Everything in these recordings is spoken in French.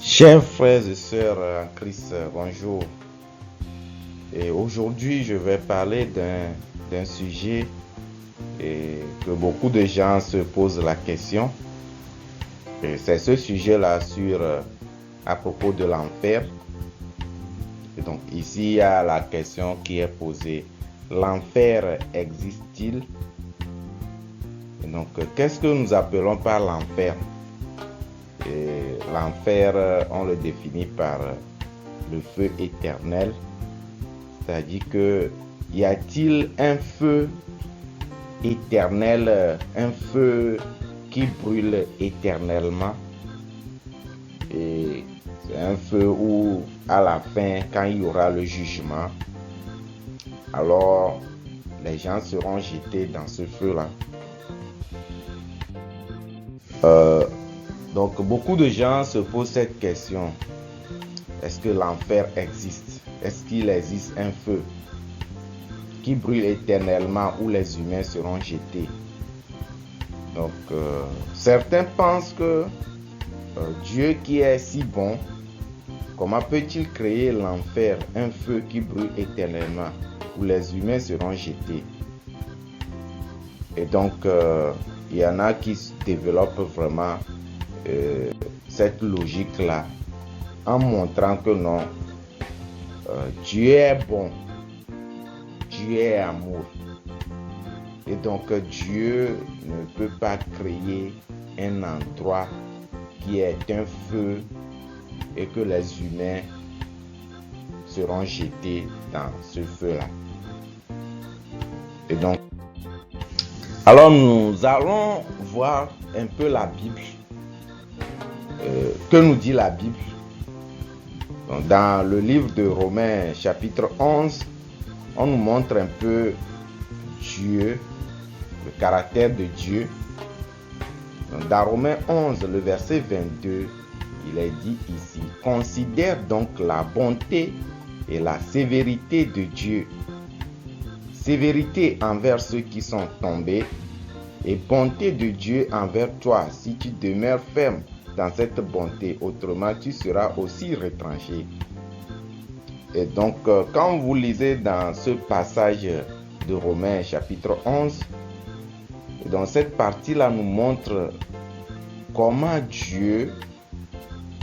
Chers frères et sœurs en Christ, bonjour. Et aujourd'hui, je vais parler d'un sujet que beaucoup de gens se posent la question. Et c'est ce sujet-là à propos de l'enfer. Et donc ici, il y a la question qui est posée. L'enfer existe-t-il? Et donc, qu'est-ce que nous appelons par l'enfer? L'enfer, on le définit par le feu éternel. C'est-à-dire que y a-t-il un feu éternel, un feu qui brûle éternellement? Et c'est un feu où, à la fin, quand il y aura le jugement, alors les gens seront jetés dans ce feu-là. Donc, beaucoup de gens se posent cette question. Est-ce que l'enfer existe? Est-ce qu'il existe un feu qui brûle éternellement où les humains seront jetés? Donc, certains pensent que Dieu qui est si bon, comment peut-il créer l'enfer, un feu qui brûle éternellement où les humains seront jetés? Et donc, il y en a qui développent vraiment cette logique-là en montrant que non, Dieu est bon, Dieu est amour. Et donc Dieu ne peut pas créer un endroit qui est un feu et que les humains seront jetés dans ce feu-là. Et donc, alors nous allons voir un peu la Bible. Que nous dit la Bible? Dans le livre de Romains chapitre 11, on nous montre un peu Dieu, le caractère de Dieu. Dans Romains 11, le verset 22, il est dit ici: considère donc la bonté et la sévérité de Dieu. Sévérité envers ceux qui sont tombés et bonté de Dieu envers toi si tu demeures ferme dans cette bonté, autrement tu seras aussi retranché. Et donc, quand vous lisez dans ce passage de Romains chapitre 11, dans cette partie-là nous montre comment Dieu,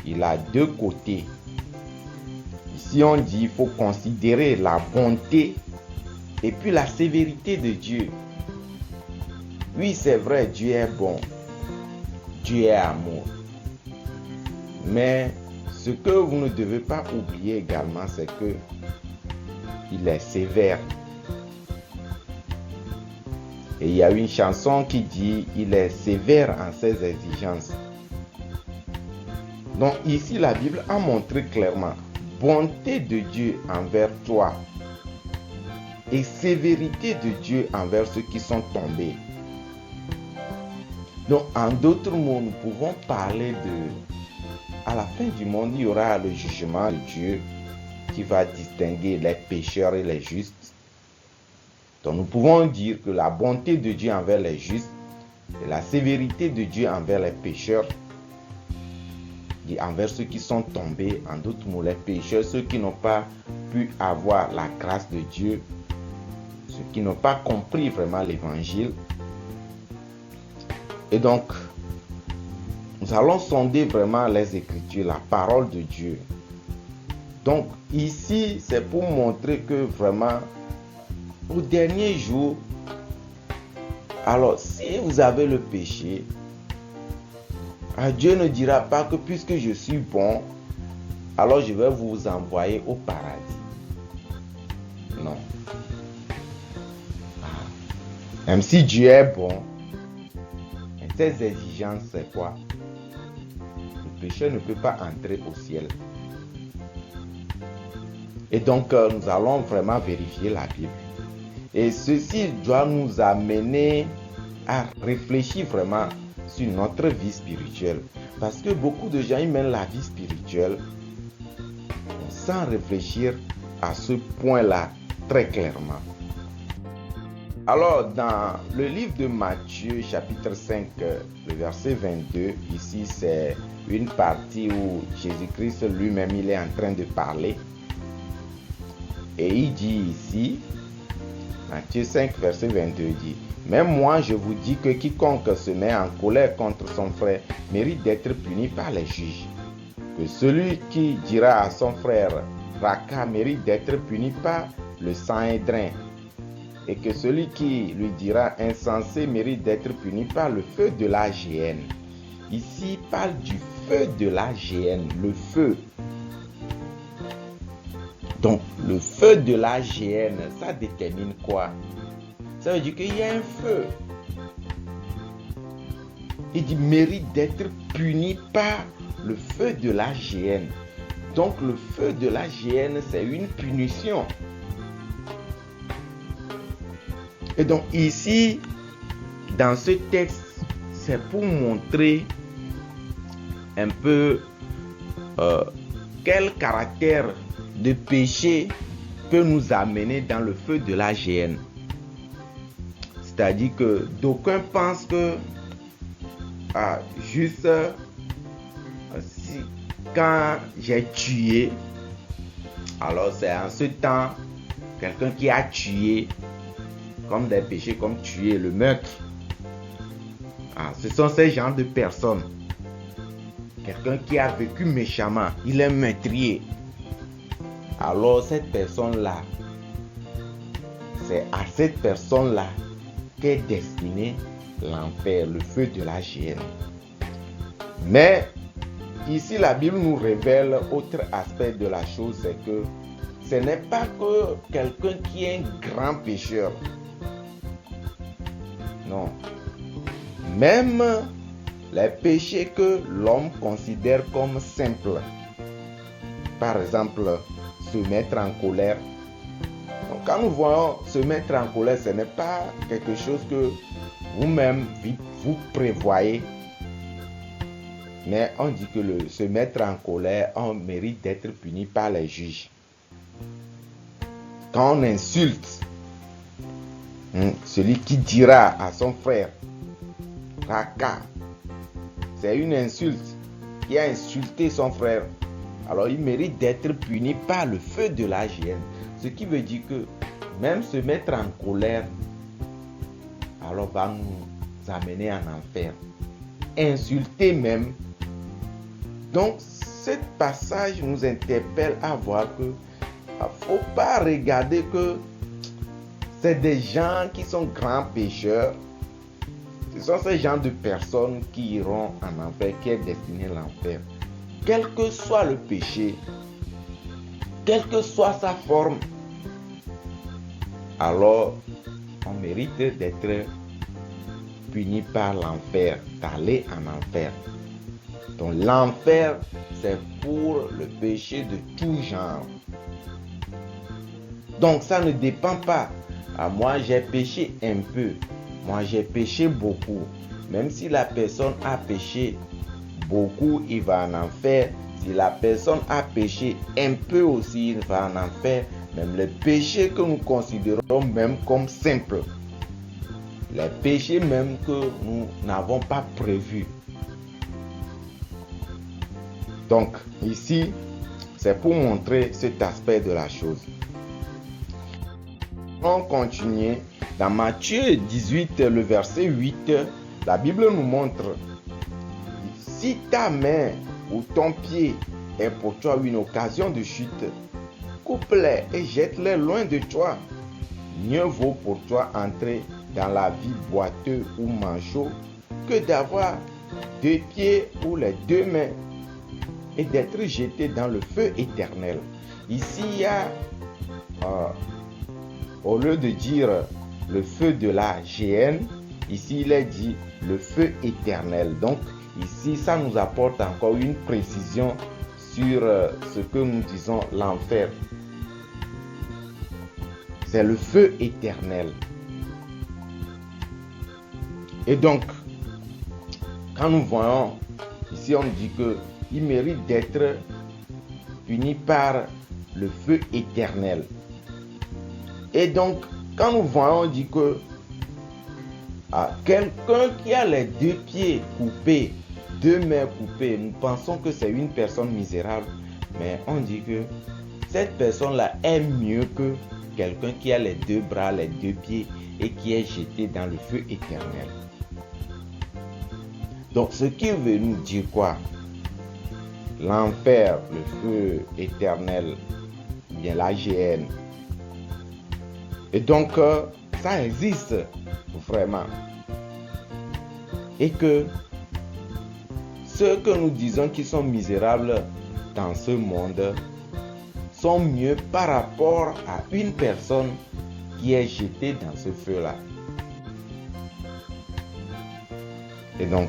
il a deux côtés. Ici on dit il faut considérer la bonté et puis la sévérité de Dieu. Oui, c'est vrai, Dieu est bon, Dieu est amour. Mais ce que vous ne devez pas oublier également, c'est que il est sévère. Et il y a une chanson qui dit il est sévère en ses exigences. Donc ici la Bible a montré clairement bonté de Dieu envers toi et sévérité de Dieu envers ceux qui sont tombés. Donc en d'autres mots, nous pouvons parler à la fin du monde, il y aura le jugement de Dieu qui va distinguer les pécheurs et les justes. Donc nous pouvons dire que la bonté de Dieu envers les justes et la sévérité de Dieu envers les pécheurs, et envers ceux qui sont tombés, en d'autres mots les pécheurs, ceux qui n'ont pas pu avoir la grâce de Dieu, ceux qui n'ont pas compris vraiment l'évangile. Et donc, nous allons sonder vraiment les Écritures, la parole de Dieu. Donc ici, c'est pour montrer que vraiment, au dernier jour, alors si vous avez le péché, Dieu ne dira pas que puisque je suis bon, alors je vais vous envoyer au paradis. Non. Même si Dieu est bon, ses exigences, c'est quoi? Le pécheur ne peut pas entrer au ciel. Et donc, nous allons vraiment vérifier la Bible. Et ceci doit nous amener à réfléchir vraiment sur notre vie spirituelle. Parce que beaucoup de gens, ils mènent la vie spirituelle sans réfléchir à ce point-là très clairement. Alors, dans le livre de Matthieu, chapitre 5, le verset 22, ici, c'est une partie où Jésus-Christ lui-même, il est en train de parler. Et il dit ici, Matthieu 5, verset 22, il dit, « Même moi, je vous dis que quiconque se met en colère contre son frère mérite d'être puni par les juges. Que celui qui dira à son frère, « Raka » mérite d'être puni par le Sanhédrin. Et que celui qui lui dira insensé mérite d'être puni par le feu de la géhenne. » Ici, il parle du feu de la géhenne, le feu. Donc, le feu de la géhenne, ça détermine quoi? Ça veut dire qu'il y a un feu. Il dit mérite d'être puni par le feu de la géhenne. Donc, le feu de la géhenne, c'est une punition. Et donc ici, dans ce texte, c'est pour montrer un peu quel caractère de péché peut nous amener dans le feu de la géhenne. C'est-à-dire que d'aucuns pensent que juste quand j'ai tué, alors c'est en ce temps quelqu'un qui a tué, comme des péchés comme tuer, le meurtre. Ce sont ces genres de personnes. Quelqu'un qui a vécu méchamment, il est meurtrier. Alors cette personne-là, c'est à cette personne-là qu'est destiné l'enfer, le feu de la géhenne. Mais ici, la Bible nous révèle autre aspect de la chose, c'est que ce n'est pas que quelqu'un qui est un grand pécheur. Non. Même les péchés que l'homme considère comme simples. Par exemple, se mettre en colère. Donc, quand nous voyons se mettre en colère, ce n'est pas quelque chose que vous-même vous prévoyez. Mais on dit que se mettre en colère, on mérite d'être puni par les juges. Quand on insulte, celui qui dira à son frère, Raka, c'est une insulte, qui a insulté son frère, alors il mérite d'être puni par le feu de la géhenne. Ce qui veut dire que même se mettre en colère, alors va nous amener en enfer. Insulter même. Donc, ce passage nous interpelle à voir que il ne faut pas regarder que c'est des gens qui sont grands pécheurs. Ce sont ces gens de personnes qui iront en enfer, qui est destiné à l'enfer. Quel que soit le péché, quelle que soit sa forme, alors on mérite d'être puni par l'enfer, d'aller en enfer. Donc l'enfer, c'est pour le péché de tout genre. Donc ça ne dépend pas. Moi j'ai péché un peu, moi j'ai péché beaucoup. Même si la personne a péché beaucoup, il va en enfer. Si la personne a péché un peu aussi, il va en enfer. Même les péchés que nous considérons même comme simples, les péchés même que nous n'avons pas prévus. Donc ici, c'est pour montrer cet aspect de la chose. On continue. Dans Matthieu 18, le verset 8, la Bible nous montre: si ta main ou ton pied est pour toi une occasion de chute, coupe-les et jette-les loin de toi. Mieux vaut pour toi entrer dans la vie boiteux ou manchot que d'avoir deux pieds ou les deux mains et d'être jeté dans le feu éternel. Ici, il y a, au lieu de dire le feu de la géhenne, ici il est dit le feu éternel. Donc ici, ça nous apporte encore une précision sur ce que nous disons l'enfer. C'est le feu éternel. Et donc, quand nous voyons, ici on dit qu'il mérite d'être puni par le feu éternel. Et donc, quand nous voyons, on dit que Quelqu'un qui a les deux pieds coupés, deux mains coupées, nous pensons que c'est une personne misérable, mais on dit que cette personne-là est mieux que quelqu'un qui a les deux bras, les deux pieds et qui est jeté dans le feu éternel. Donc, ce qui veut nous dire quoi? L'enfer, le feu éternel, bien la géhenne. Et donc, ça existe vraiment. Et que ceux que nous disons qui sont misérables dans ce monde sont mieux par rapport à une personne qui est jetée dans ce feu-là. Et donc,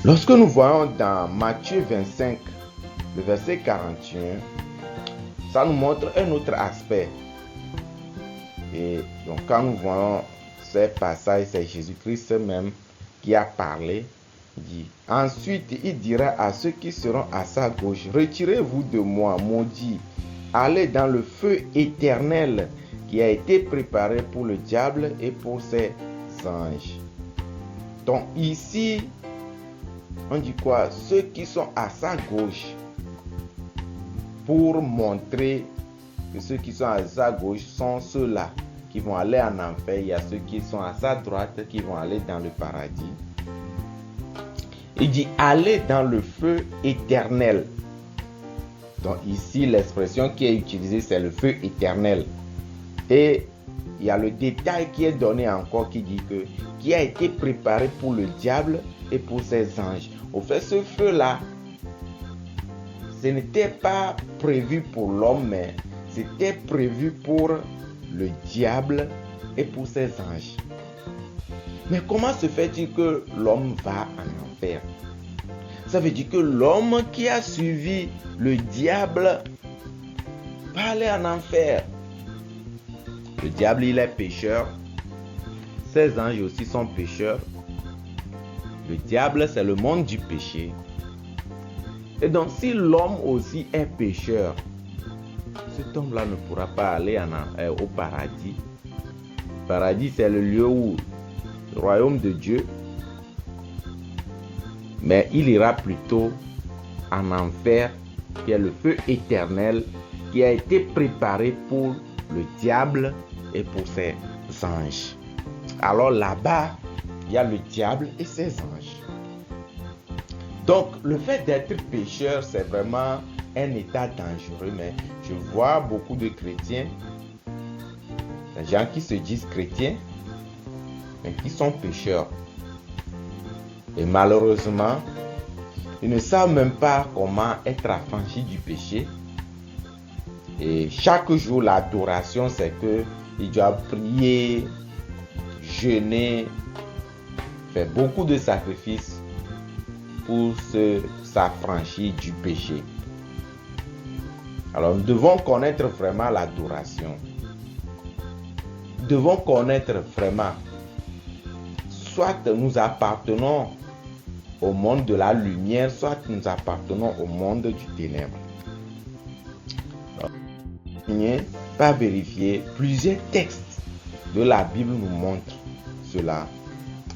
lorsque nous voyons dans Matthieu 25, le verset 41, ça nous montre un autre aspect. Et donc, quand nous voyons ces passages, c'est Jésus-Christ même qui a parlé. Il dit, ensuite, il dira à ceux qui seront à sa gauche, retirez-vous de moi, maudits, allez dans le feu éternel qui a été préparé pour le diable et pour ses anges. Donc ici, on dit quoi? Ceux qui sont à sa gauche, pour montrer que ceux qui sont à sa gauche sont ceux-là qui vont aller en enfer. Il y a ceux qui sont à sa droite qui vont aller dans le paradis. Il dit aller dans le feu éternel. Donc ici, l'expression qui est utilisée, c'est le feu éternel. Et il y a le détail qui est donné encore qui dit que qui a été préparé pour le diable et pour ses anges. Au fait, ce feu-là, ce n'était pas prévu pour l'homme, mais c'était prévu pour le diable et pour ses anges. Mais comment se fait-il que l'homme va en enfer? Ça veut dire que l'homme qui a suivi le diable va aller en enfer. Le diable, il est pécheur. Ses anges aussi sont pécheurs. Le diable, c'est le monde du péché. Et donc, si l'homme aussi est pécheur, cet homme-là ne pourra pas aller au paradis. Le paradis, c'est le lieu où le royaume de Dieu. Mais il ira plutôt en enfer, qui est le feu éternel, qui a été préparé pour le diable et pour ses anges. Alors là-bas, il y a le diable et ses anges. Donc, le fait d'être pécheur, c'est vraiment un état dangereux. Mais je vois beaucoup de chrétiens, des gens qui se disent chrétiens, mais qui sont pécheurs. Et malheureusement, ils ne savent même pas comment être affranchis du péché. Et chaque jour, l'adoration, c'est qu'ils doivent prier, jeûner, faire beaucoup de sacrifices pour s'affranchir du péché. Alors, nous devons connaître vraiment l'adoration. Nous devons connaître vraiment, soit nous appartenons au monde de la lumière, soit nous appartenons au monde du ténèbre. Par vérifier, plusieurs textes de la Bible nous montrent cela.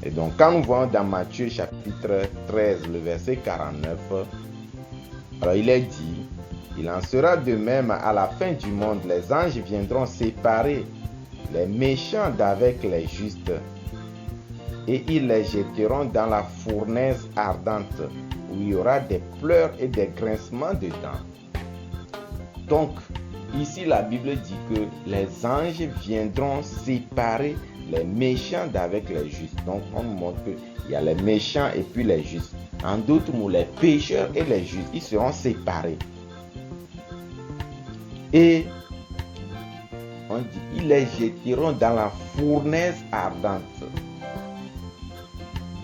Et donc, quand nous voyons dans Matthieu chapitre 13, le verset 49, alors il est dit, il en sera de même à la fin du monde, les anges viendront séparer les méchants d'avec les justes, et ils les jetteront dans la fournaise ardente, où il y aura des pleurs et des grincements de dents. Donc, ici la Bible dit que les anges viendront séparer les méchants d'avec les justes. Donc, on montre qu'il y a les méchants et puis les justes. En d'autres mots, les pécheurs et les justes, ils seront séparés. Et on dit, ils les jetteront dans la fournaise ardente.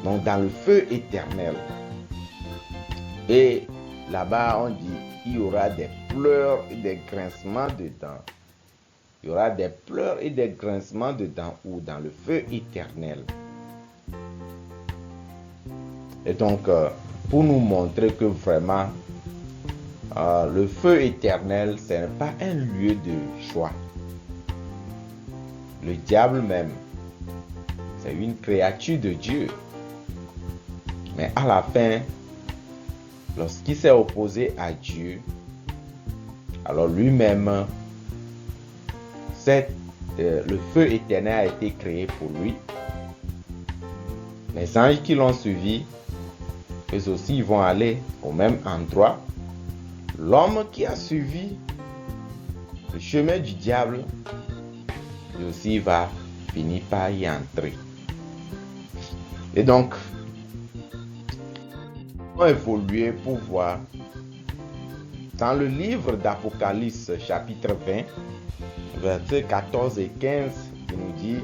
Donc, dans le feu éternel. Et là-bas, on dit, il y aura des pleurs et des grincements de dents. Il y aura des pleurs et des grincements de dents ou dans le feu éternel. Et donc, pour nous montrer que vraiment, le feu éternel, ce n'est pas un lieu de joie. Le diable même, c'est une créature de Dieu. Mais à la fin, lorsqu'il s'est opposé à Dieu, alors lui-même, le feu éternel a été créé pour lui. Les anges qui l'ont suivi, eux aussi vont aller au même endroit. L'homme qui a suivi le chemin du diable, lui aussi va finir par y entrer. Et donc, on va évoluer pour voir. Dans le livre d'Apocalypse, chapitre 20, versets 14 et 15, il nous dit: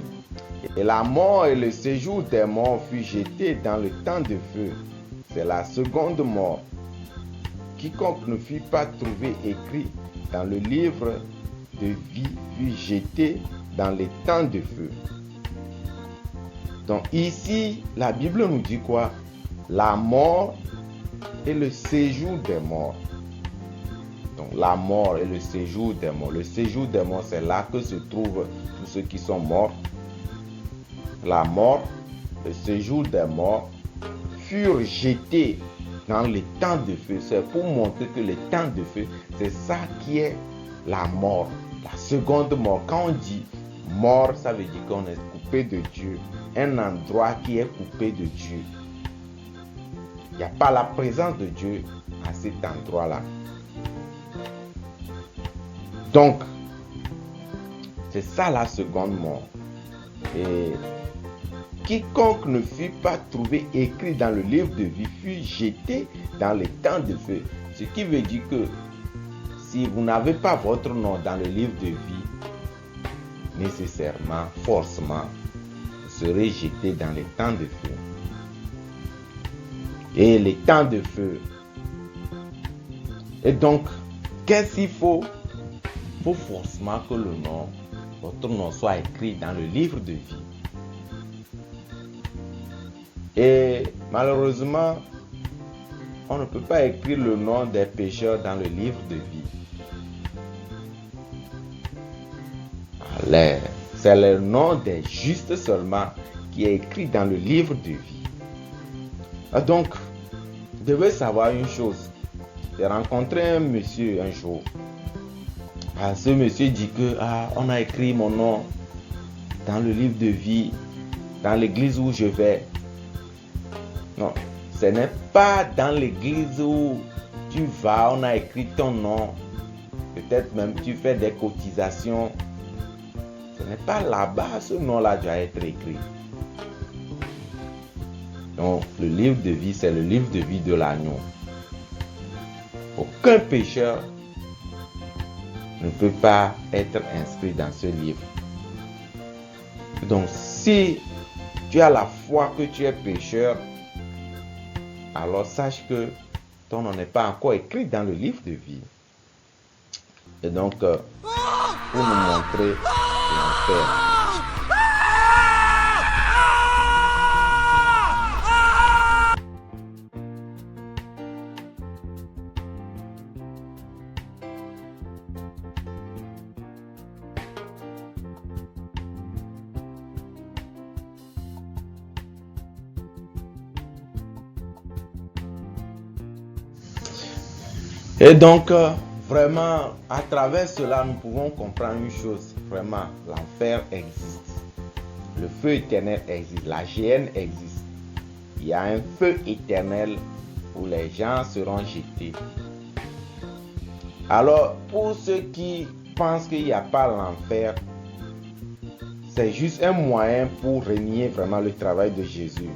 et la mort et le séjour des morts furent jetés dans le temps de feu. C'est la seconde mort. Quiconque ne fut pas trouvé écrit dans le livre de vie fut jeté dans les temps de feu. Donc ici, la Bible nous dit quoi? La mort et le séjour des morts. Donc la mort et le séjour des morts. Le séjour des morts, c'est là que se trouvent tous ceux qui sont morts. La mort, le séjour des morts furent jetés dans les temps de feu. C'est pour montrer que les temps de feu, c'est ça qui est la mort, la seconde mort. Quand on dit mort, ça veut dire qu'on est coupé de Dieu. Un endroit qui est coupé de Dieu. Il n'y a pas la présence de Dieu à cet endroit-là. Donc, c'est ça la seconde mort. Et quiconque ne fut pas trouvé écrit dans le livre de vie fut jeté dans les temps de feu. Ce qui veut dire que si vous n'avez pas votre nom dans le livre de vie, nécessairement, forcément, vous serez jeté dans les temps de feu. Et les temps de feu. Et donc, qu'est-ce qu'il faut? Il faut forcément que votre nom soit écrit dans le livre de vie. Et malheureusement, on ne peut pas écrire le nom des pécheurs dans le livre de vie. Alors, c'est le nom des justes seulement qui est écrit dans le livre de vie. Donc, vous devez savoir une chose. J'ai rencontré un monsieur un jour. Ce monsieur dit que on a écrit mon nom dans le livre de vie, dans l'église où je vais. Non, ce n'est pas dans l'église où tu vas, on a écrit ton nom. Peut-être même tu fais des cotisations. Ce n'est pas là-bas, ce nom-là doit être écrit. Donc, le livre de vie, c'est le livre de vie de l'agneau. Aucun pécheur ne peut pas être inscrit dans ce livre. Donc, si tu as la foi que tu es pécheur, alors sache que ton nom n'est pas encore écrit dans le livre de vie. Et donc, pour nous montrer l'enfer. Et donc, vraiment, à travers cela, nous pouvons comprendre une chose. Vraiment, l'enfer existe. Le feu éternel existe. La géhenne existe. Il y a un feu éternel où les gens seront jetés. Alors, pour ceux qui pensent qu'il n'y a pas l'enfer, c'est juste un moyen pour renier vraiment le travail de Jésus.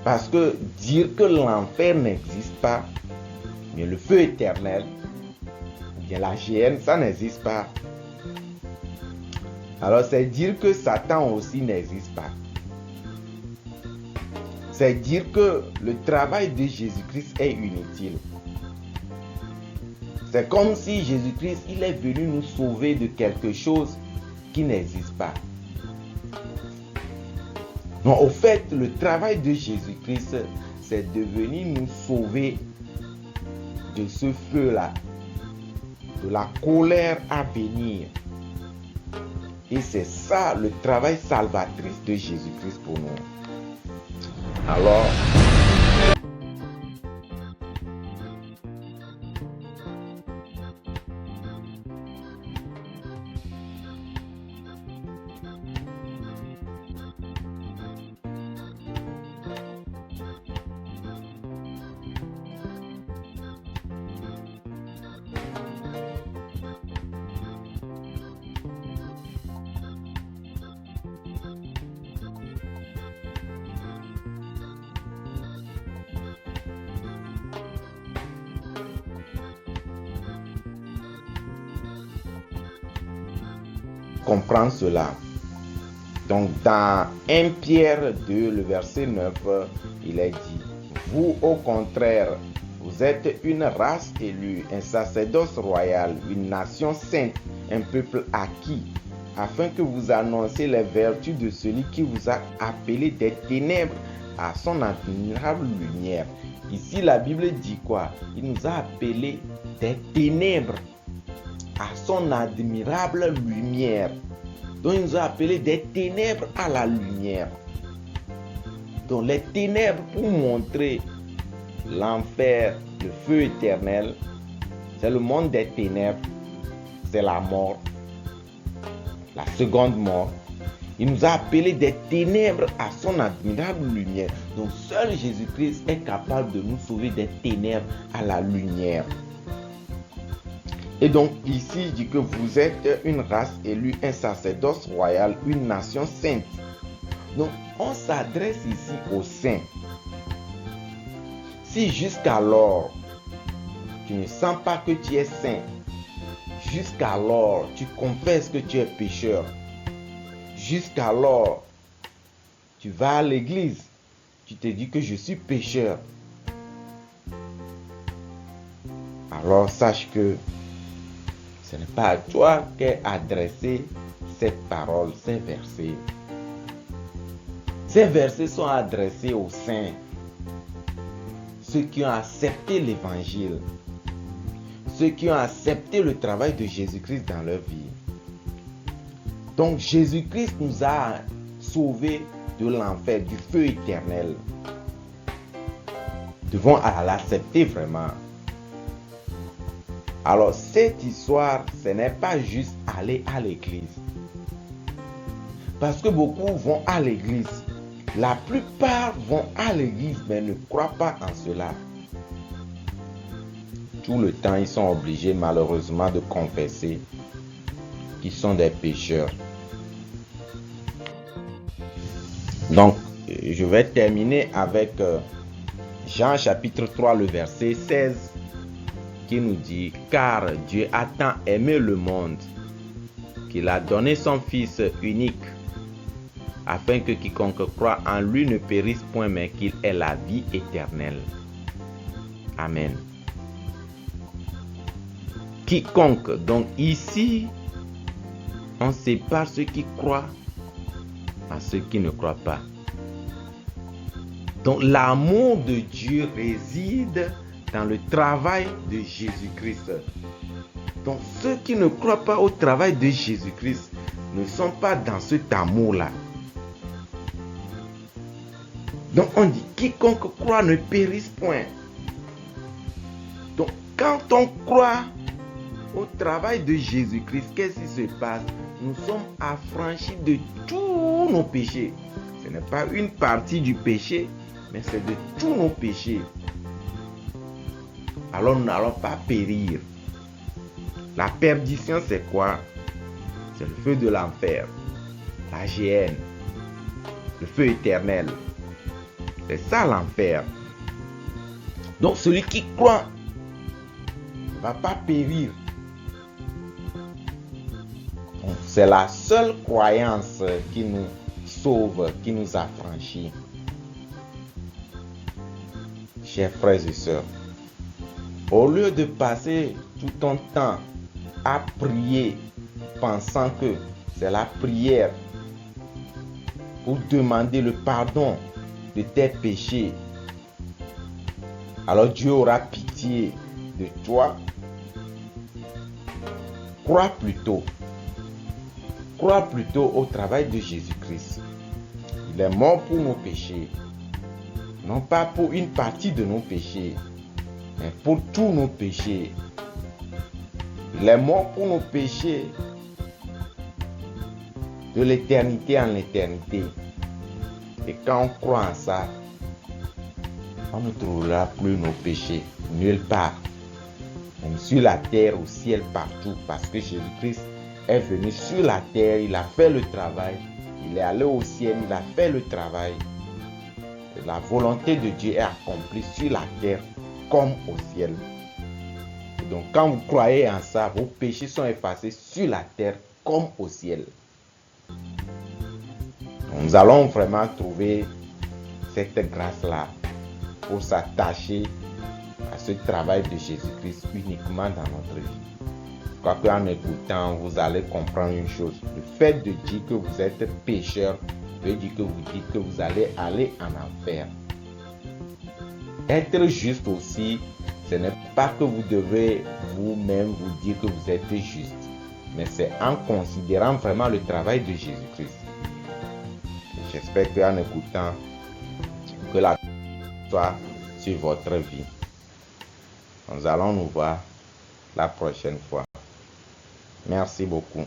Parce que dire que l'enfer n'existe pas, mais le feu éternel, ou bien la géhenne, ça n'existe pas. Alors c'est dire que Satan aussi n'existe pas. C'est dire que le travail de Jésus-Christ est inutile. C'est comme si Jésus-Christ, il est venu nous sauver de quelque chose qui n'existe pas. Non, au fait, le travail de Jésus-Christ, c'est de venir nous sauver de ce feu-là, de la colère à venir. Et c'est ça le travail salvatrice de Jésus-Christ pour nous. Alors, comprendre cela. Donc dans 1 Pierre 2, le verset 9, il est dit: vous au contraire, vous êtes une race élue, un sacerdoce royal, une nation sainte, un peuple acquis, afin que vous annonciez les vertus de celui qui vous a appelé des ténèbres à son admirable lumière. Ici la Bible dit quoi? Il nous a appelés des ténèbres à son admirable lumière. Donc il nous a appelés des ténèbres à la lumière. Donc les ténèbres pour montrer l'enfer, le feu éternel, c'est le monde des ténèbres, c'est la mort, la seconde mort. Il nous a appelés des ténèbres à son admirable lumière. Donc seul Jésus-Christ est capable de nous sauver des ténèbres à la lumière. Et donc ici, il dit que vous êtes une race élue, un sacerdoce royal, une nation sainte. Donc on s'adresse ici aux saints. Si jusqu'alors tu ne sens pas que tu es saint, jusqu'alors tu confesses que tu es pécheur, jusqu'alors tu vas à l'église, tu te dis que je suis pécheur, alors sache que ce n'est pas à toi qu'est adressée cette parole, ces versets. Ces versets sont adressés aux saints, ceux qui ont accepté l'évangile, ceux qui ont accepté le travail de Jésus-Christ dans leur vie. Donc Jésus-Christ nous a sauvés de l'enfer, du feu éternel. Nous devons l'accepter vraiment. Alors cette histoire, ce n'est pas juste aller à l'église. Parce que beaucoup vont à l'église. La plupart vont à l'église mais ne croient pas en cela. Tout le temps, ils sont obligés malheureusement de confesser qu'ils sont des pécheurs. Donc, je vais terminer avec Jean chapitre 3, le verset 16, qui nous dit: car Dieu a tant aimé le monde qu'il a donné son Fils unique, afin que quiconque croit en lui ne périsse point, mais qu'il ait la vie éternelle. Amen. Quiconque, donc ici, on sépare ceux qui croient à ceux qui ne croient pas. Donc l'amour de Dieu réside dans le travail de Jésus-Christ. Donc ceux qui ne croient pas au travail de Jésus-Christ ne sont pas dans cet amour-là. Donc on dit: quiconque croit ne périsse point. Donc quand on croit au travail de Jésus-Christ, qu'est-ce qui se passe? Nous sommes affranchis de tous nos péchés. Ce n'est pas une partie du péché, mais c'est de tous nos péchés. Alors nous n'allons pas périr. La perdition, c'est quoi? C'est le feu de l'enfer, la géhenne, le feu éternel. C'est ça l'enfer. Donc celui qui croit ne va pas périr. C'est la seule croyance qui nous sauve, qui nous affranchit. Chers frères et sœurs, au lieu de passer tout ton temps à prier, pensant que c'est la prière pour demander le pardon de tes péchés, alors Dieu aura pitié de toi. Crois plutôt croire plutôt au travail de Jésus-Christ. Il est mort pour nos péchés, non pas pour une partie de nos péchés, mais pour tous nos péchés. Il est mort pour nos péchés de l'éternité en éternité. Et quand on croit en ça, on ne trouvera plus nos péchés nulle part, même sur la terre, au ciel, partout, parce que Jésus-Christ est venu sur la terre, il a fait le travail, il est allé au ciel, il a fait le travail. Et la volonté de Dieu est accomplie sur la terre comme au ciel. Et donc quand vous croyez en ça, vos péchés sont effacés sur la terre comme au ciel. Nous allons vraiment trouver cette grâce-là pour s'attacher à ce travail de Jésus-Christ uniquement dans notre vie. Je crois qu'en écoutant, vous allez comprendre une chose. Le fait de dire que vous êtes pécheur veut dire que vous dites que vous allez aller en enfer. Être juste aussi, ce n'est pas que vous devez vous-même vous dire que vous êtes juste, mais c'est en considérant vraiment le travail de Jésus-Christ. J'espère qu'en écoutant, que la soit sur votre vie. Nous allons nous voir la prochaine fois. Merci beaucoup.